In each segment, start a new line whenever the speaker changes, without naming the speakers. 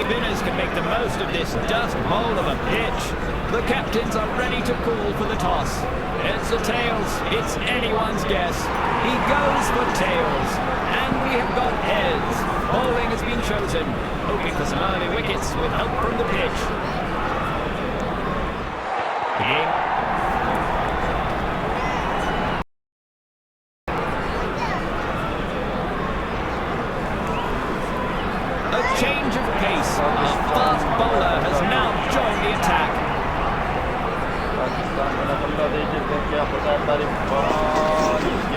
Winners can make the most of this dust bowl of a pitch. The captains are ready to call for the toss. It's the tails. It's anyone's guess. He goes for tails. And we have got heads. Bowling has been chosen. Hoping for some early wickets with help from the pitch. Begin. A change of pace. A fast bowler has now joined the attack.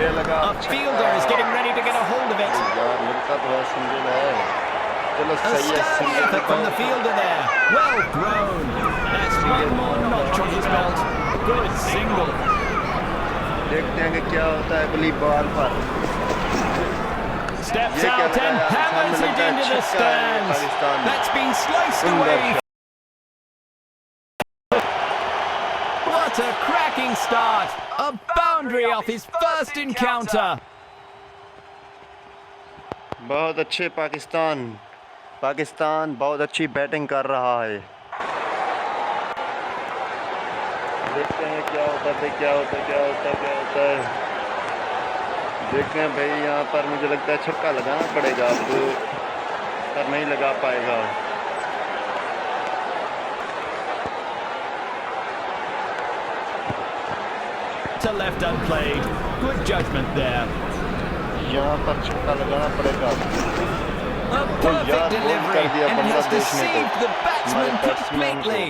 A fielder is getting ready to get a hold of it. A sturdy effort from the fielder there. Well thrown. That's one more notch on his belt. Good single.
देखते हैं कि क्या होता है अगली ball पर.
Steps out and hammers it into the stands. That's been sliced away. What a cracking start. A boundary off his first encounter.
बहुत अच्छे पाकिस्तान बहुत अच्छी बैटिंग कर रहा है. देखते हैं क्या होता है. देखते हैं भाई, यहाँ पर मुझे लगता है छक्का लगाना पड़ेगा अब, पर नहीं लगा पाएगा.
To left unplayed. Good judgment there.
यहाँ पर छक्का लगाना पड़ेगा.
A perfect delivery, and it has deceived the batsman completely.